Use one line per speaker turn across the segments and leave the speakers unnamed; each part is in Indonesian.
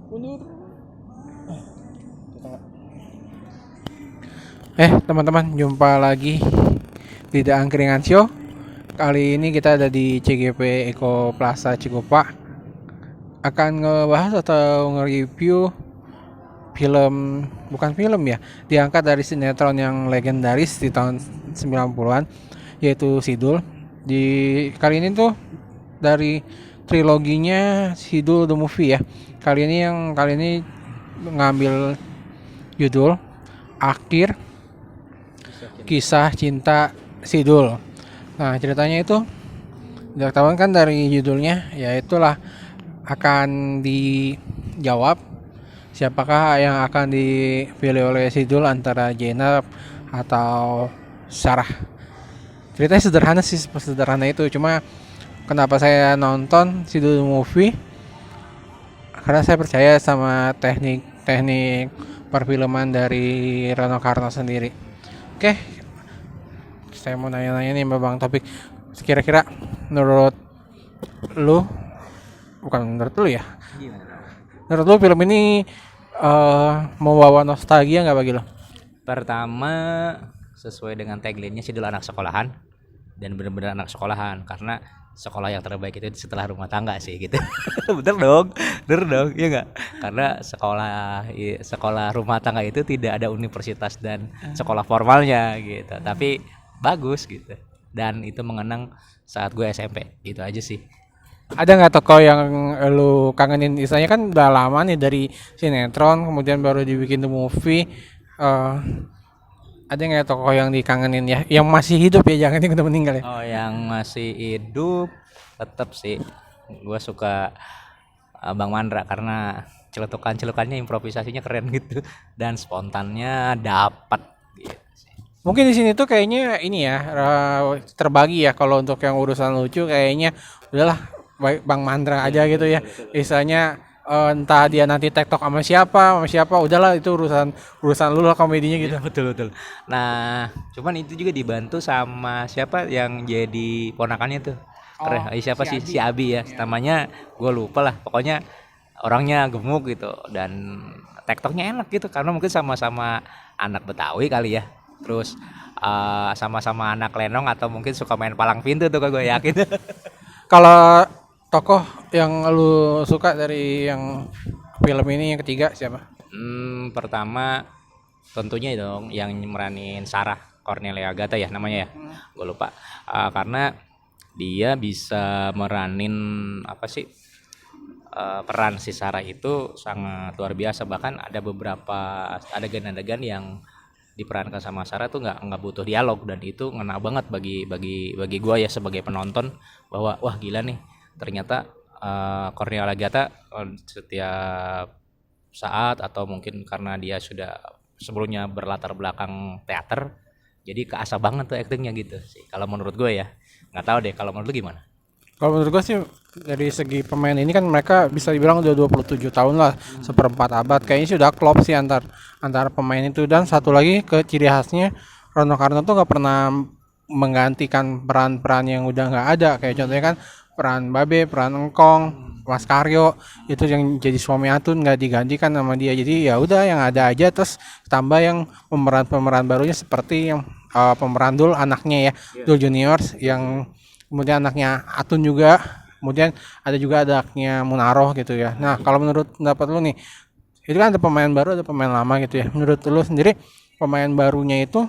Mundur.
Teman-teman, jumpa lagi di The Angkringan Show. Kali ini kita ada di CGP Eko Plaza Cikupa. Akan ngebahas atau nge-review film, bukan film ya, diangkat dari sinetron yang legendaris di tahun 90-an, yaitu Sidul. Di kali ini tuh dari triloginya Sidul The Movie ya. Kali ini ngambil judul Akhir Kisah Cinta Sidul. Nah, ceritanya itu udah ketahuan kan dari judulnya, yaitulah akan dijawab siapakah yang akan dipilih oleh Sidul antara Jenab atau Sarah. Ceritanya sederhana sih, sederhana itu. Cuma kenapa saya nonton Sidul Movie? Karena saya percaya sama teknik perfilman dari Rano Karno sendiri. Oke, saya mau nanya-nanya nih Mbak Bang Topik. Kira-kira menurut lu, bukan menurut lu ya, menurut lu film ini membawa nostalgia nggak bagi lo?
Pertama, sesuai dengan tagline-nya Sidul anak sekolahan dan benar-benar anak sekolahan karena sekolah yang terbaik itu setelah rumah tangga sih gitu. bener dong, ya nggak? Karena sekolah rumah tangga itu tidak ada universitas dan sekolah formalnya gitu, tapi bagus gitu. Dan itu mengenang saat gue SMP, gitu aja sih.
Ada nggak tokoh yang lu kangenin? Istilahnya kan udah lama nih dari sinetron, kemudian baru dibikin the movie. Eh, ada nggak tokoh yang dikangenin ya? Yang masih hidup ya, jangan yang udah meninggal ya?
Oh, yang masih hidup tetap sih gue suka Bang Mandra karena celutukannya improvisasinya keren gitu dan spontannya dapat gitu sih.
Mungkin di sini tuh kayaknya ini ya, terbagi ya, kalau untuk yang urusan lucu kayaknya udahlah baik Bang Mandra aja gitu ya. Istilahnya entah dia nanti TikTok sama siapa, udahlah itu urusan urusan lu lah komedinya gitu.
Ya, betul. Nah, cuman itu juga dibantu sama siapa yang jadi ponakannya tuh. Keren. Siapa
Si
sih?
Abi.
Si Abi ya. Namanya gue lupa lah. Pokoknya orangnya gemuk gitu dan tektoknya enak gitu karena mungkin sama-sama anak Betawi kali ya. Terus sama-sama anak Lenong atau mungkin suka main palang pintu tuh gue yakin.
Kalau tokoh yang lu suka dari yang film ini yang ketiga siapa?
Pertama tentunya dong yang meranin Sarah Cornelia Agatha ya namanya ya. Gue lupa. Karena dia bisa meranin apa sih, peran si Sarah itu sangat luar biasa. Bahkan ada beberapa adegan-adegan yang diperankan sama Sarah tuh nggak butuh dialog dan itu ngena banget bagi gue ya sebagai penonton bahwa wah gila nih ternyata Cornelia Agatha setiap saat atau mungkin karena dia sudah sebelumnya berlatar belakang teater jadi keasah banget tuh aktingnya gitu sih kalau menurut gue ya. Nggak tahu deh kalau menurut lu gimana.
Kalau menurut gue sih dari segi pemain ini kan mereka bisa dibilang udah 27 tahun lah, seperempat abad. Kayaknya sih udah klop sih antar pemain itu. Dan satu lagi ke ciri khasnya Rano Karno tuh nggak pernah menggantikan peran-peran yang udah nggak ada. Kayak contohnya kan peran Babe, peran Engkong, Mas Karyo itu yang jadi suami Atun nggak digantikan sama dia. Jadi ya udah yang ada aja, terus tambah yang pemeran-pemeran barunya seperti yang pemeran Dul anaknya ya, Dul Juniors, yang kemudian anaknya Atun juga, kemudian ada juga anaknya Munaroh gitu ya. Nah, kalau menurut pendapat lu nih, itu kan ada pemain baru, ada pemain lama gitu ya. Menurut lu sendiri pemain barunya itu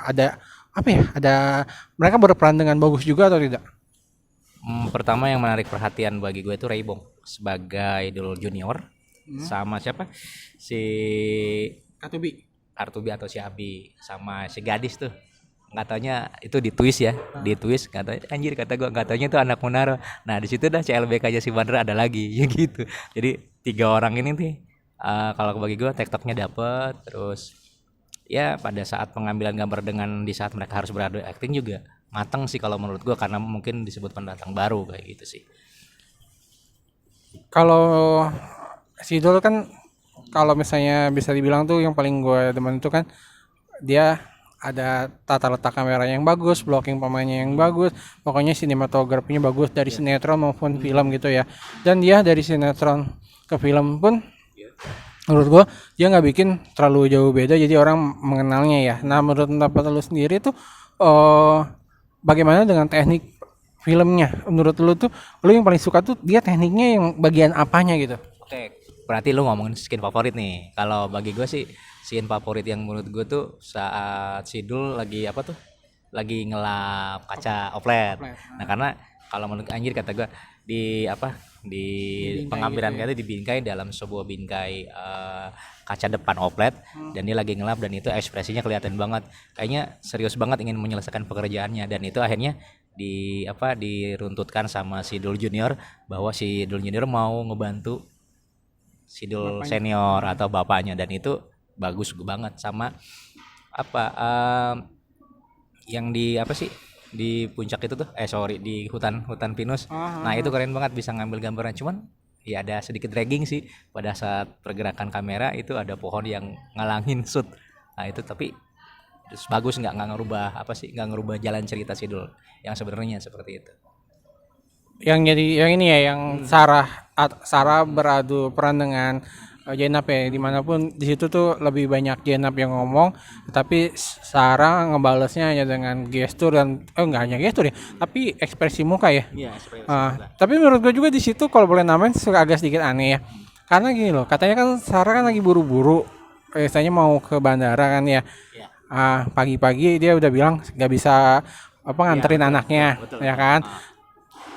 ada apa ya? Ada mereka berperan dengan bagus juga atau tidak?
Pertama yang menarik perhatian bagi gue itu Raybong sebagai Dul Junior sama siapa si
Katubi.
Artubi atau si Abi sama si gadis tuh nggak taunya itu di twist ya di twist katanya anjir kata gue nggak taunya itu anak Munaro. Nah di situ dah CLBK aja si Bandra ada lagi ya gitu. Jadi tiga orang ini nih kalau bagi gue tektoknya dapet terus ya pada saat pengambilan gambar dengan di saat mereka harus beradu acting juga mateng sih kalau menurut gue karena mungkin disebut pendatang baru kayak gitu sih.
Kalau Sidol kan, kalau misalnya bisa dibilang tuh yang paling gue demen itu kan dia ada tata letak kameranya yang bagus, blocking pemainnya yang bagus, pokoknya sinematografinya bagus dari sinetron maupun film gitu ya. Dan dia dari sinetron ke film pun menurut gua dia nggak bikin terlalu jauh beda jadi orang mengenalnya ya. Nah menurut pendapat lu sendiri tuh bagaimana dengan teknik filmnya? Menurut lu tuh lu yang paling suka tuh dia tekniknya yang bagian apanya gitu?
Oke, berarti lu ngomongin scene favorit nih. Kalau bagi gue sih scene favorit yang menurut gue tuh saat Sidul lagi apa tuh? Lagi ngelap kaca oplet. Nah, karena kalau menurut anjir kata gue di apa? Di pengambilan
gitu ya.
kata dibingkai dalam sebuah bingkai kaca depan oplet dan dia lagi ngelap dan itu ekspresinya kelihatan banget. Kayaknya serius banget ingin menyelesaikan pekerjaannya dan itu akhirnya diruntutkan sama si Dul Junior bahwa si Dul Junior mau ngebantu Sidul senior atau bapaknya dan itu bagus banget sama apa yang di apa sih di puncak itu tuh sorry di hutan pinus. Nah itu keren banget bisa ngambil gambaran cuman ya ada sedikit dragging sih pada saat pergerakan kamera itu ada pohon yang ngalangin shoot. Nah itu tapi terus bagus nggak ngerubah apa sih nggak ngerubah jalan cerita Sidul yang sebenarnya seperti itu.
Yang jadi yang ini ya yang Sarah beradu peran dengan Jenap ya dimanapun di situ tuh lebih banyak Jenap yang ngomong tapi Sarah ngebalesnya hanya dengan gestur dan nggak hanya gestur ya tapi ekspresi muka ya.
Iya,
Tapi menurut gue juga di situ kalau boleh namain agak sedikit aneh ya karena gini loh katanya kan Sarah kan lagi buru-buru biasanya mau ke bandara kan ya.
Iya.
Pagi-pagi dia udah bilang nggak bisa apa nganterin anaknya
betul.
ya kan.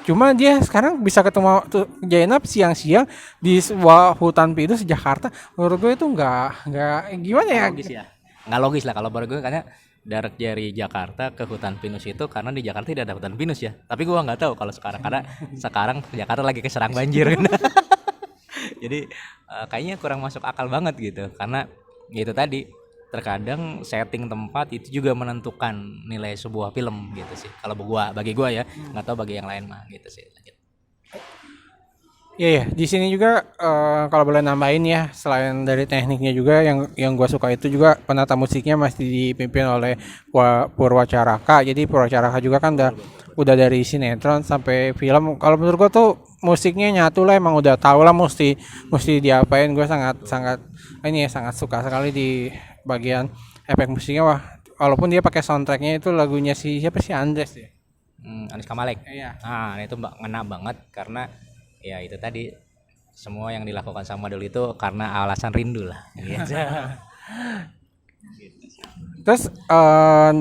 Cuma dia sekarang bisa ketemu tuh Jainab siang-siang di sebuah hutan pinus di Jakarta. Menurut gue itu nggak gimana ya?
Logis ya. Nggak logis lah kalau menurut gue karena dari Jakarta ke hutan pinus itu karena di Jakarta tidak ada hutan pinus ya. Tapi gue nggak tahu kalau sekarang karena sekarang Jakarta lagi keserang banjir. Jadi kayaknya kurang masuk akal banget gitu karena itu tadi terkadang setting tempat itu juga menentukan nilai sebuah film gitu sih kalau bagi gua ya nggak tahu bagi yang lain mah gitu sih.
Iya, di sini juga kalau boleh nambahin ya selain dari tekniknya juga yang gue suka itu juga penata musiknya masih dipimpin oleh Purwacaraka. Jadi Purwacaraka juga kan udah dari sinetron sampai film. Kalau menurut gue tuh musiknya nyatu lah emang udah tau lah mesti diapain. Gue sangat ini ya sangat suka sekali di bagian efek musiknya wah. Walaupun dia pakai soundtracknya itu lagunya siapa sih Andres ya?
Anis Kamalek.
Iya.
Nah itu ngena banget karena ya itu tadi semua yang dilakukan sama Dul itu karena alasan rindu lah gitu.
Terus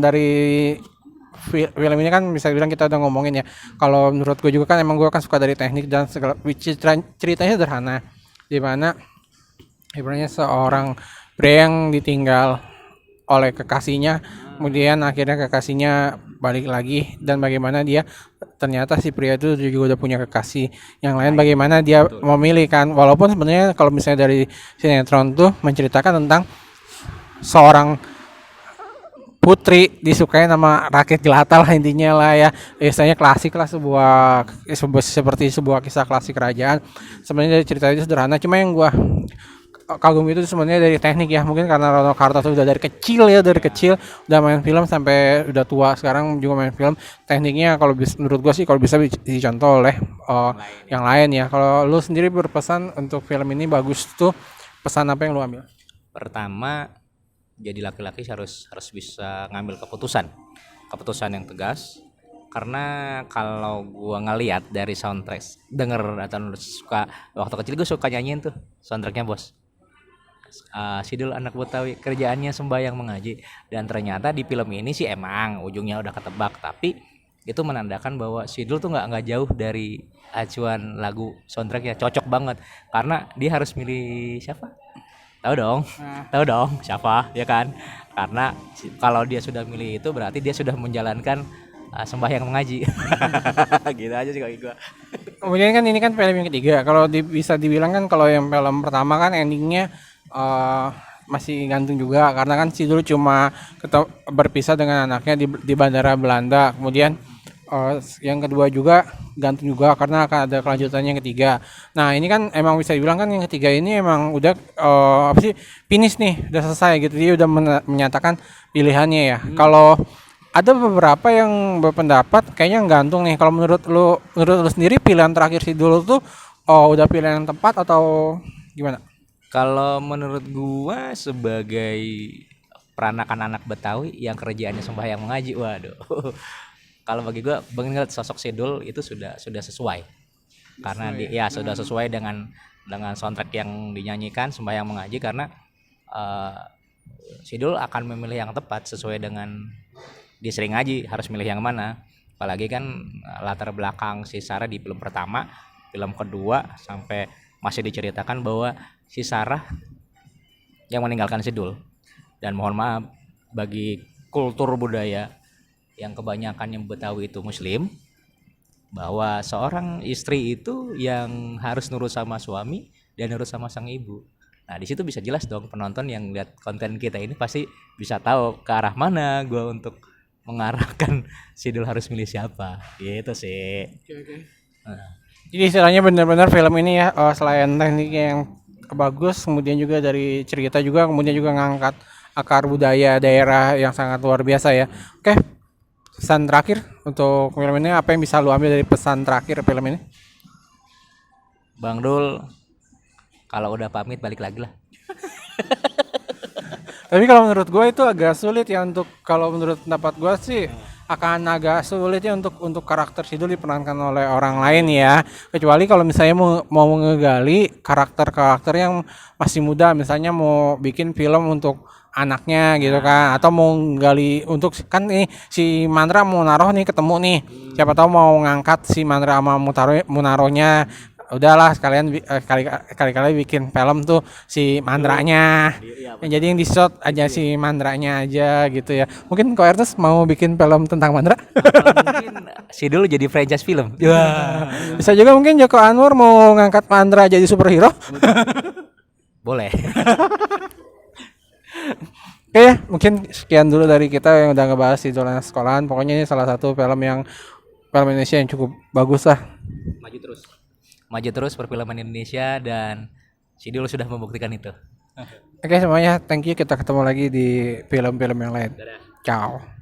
dari film ini kan bisa dibilang kita udah ngomongin ya. Kalau menurut gue juga kan emang gue kan suka dari teknik dan segala ceritanya sederhana. Di mana ibaratnya seorang pria yang ditinggal oleh kekasihnya, kemudian akhirnya kekasihnya balik lagi dan bagaimana dia ternyata si pria itu juga udah punya kekasih yang lain bagaimana dia memilih kan walaupun sebenarnya kalau misalnya dari sinetron tuh menceritakan tentang seorang putri disukai nama rakyat jelata lah intinya lah ya biasanya klasik lah seperti sebuah kisah klasik kerajaan sebenarnya dari cerita itu sederhana cuma yang gua kagum itu sebenarnya dari teknik ya mungkin karena Rano Karno tuh udah dari kecil udah main film sampai udah tua sekarang juga main film tekniknya kalau menurut gua sih kalau bisa dicontoh oleh yang lain ya kalau lu sendiri berpesan untuk film ini bagus tuh pesan apa yang lu ambil?
Pertama jadi laki-laki harus bisa ngambil keputusan yang tegas karena kalau gua ngelihat dari soundtrack denger atau suka waktu kecil gua suka nyanyiin tuh soundtracknya bos. Sidul anak Betawi kerjaannya sembahyang mengaji dan ternyata di film ini sih emang ujungnya udah ketebak tapi itu menandakan bahwa Sidul tuh nggak jauh dari acuan lagu soundtracknya cocok banget karena dia harus milih siapa tahu dong siapa ya kan karena kalau dia sudah milih itu berarti dia sudah menjalankan sembahyang mengaji. Gitu aja sih kalau gue.
Kemudian kan ini kan film yang ketiga kalau bisa dibilang kan kalau yang film pertama kan endingnya masih gantung juga karena kan Sidul cuma berpisah dengan anaknya di bandara Belanda kemudian yang kedua juga gantung juga karena akan ada kelanjutannya yang ketiga. Nah ini kan emang bisa dibilang kan yang ketiga ini emang udah finish nih udah selesai gitu dia udah menyatakan pilihannya ya. Kalau ada beberapa yang berpendapat kayaknya gantung nih kalau menurut lu sendiri pilihan terakhir Sidul tuh Oh, udah pilihan yang tepat atau gimana?
Kalau menurut gua sebagai peranakan anak Betawi yang kerjaannya sembahyang mengaji, waduh. Kalau bagi gua banget sosok Sidul itu sudah sesuai. Karena ya sudah sesuai dengan soundtrack yang dinyanyikan sembahyang mengaji karena eh, Sidul akan memilih yang tepat sesuai dengan dia sering ngaji harus milih yang mana. Apalagi kan latar belakang si Sarah di film pertama, film kedua sampai masih diceritakan bahwa si Sarah yang meninggalkan Sidul. Dan mohon maaf bagi kultur budaya yang kebanyakan yang Betawi itu Muslim, bahwa seorang istri itu yang harus nurut sama suami dan nurut sama sang ibu. Nah, di situ bisa jelas dong penonton yang lihat konten kita ini pasti bisa tahu ke arah mana gua untuk mengarahkan Sidul harus milih siapa. Gitu sih.
Oke.
Nah,
Jadi istilahnya benar-benar film ini ya, selain tekniknya yang bagus, kemudian juga dari cerita juga, kemudian juga ngangkat akar budaya daerah yang sangat luar biasa ya. Oke, pesan terakhir untuk film ini, apa yang bisa lu ambil dari pesan terakhir film ini?
Bang Dul kalau udah pamit balik lagi lah.
Tapi kalau menurut gue itu agak sulit ya untuk, kalau menurut pendapat gue sih akan agak sulit ya untuk karakter Sidul diperankan oleh orang lain ya. Kecuali kalau misalnya mau ngegali karakter-karakter yang masih muda, misalnya mau bikin film untuk anaknya gitu kan, atau mau gali untuk kan nih si Mandra mau naruh nih ketemu nih, siapa tahu mau ngangkat si Mandra sama Munaronya, udahlah sekalian kali-kali bikin film tuh si Mandranya. Jadi yang di shot aja si Mandranya aja gitu ya. Mungkin Ko Ernest mau bikin film tentang Mandra.
Mungkin Sidul jadi franchise film.
Wah. Bisa juga mungkin Joko Anwar mau ngangkat Mandra jadi superhero.
Boleh.
Oke ya, mungkin sekian dulu dari kita yang udah ngebahas Idola Sekolahan. Pokoknya ini salah satu film Indonesia yang cukup bagus lah.
Maju terus perfilman Indonesia dan Sidul sudah membuktikan itu.
Oke semuanya, thank you. Kita ketemu lagi di film-film yang lain. Ciao.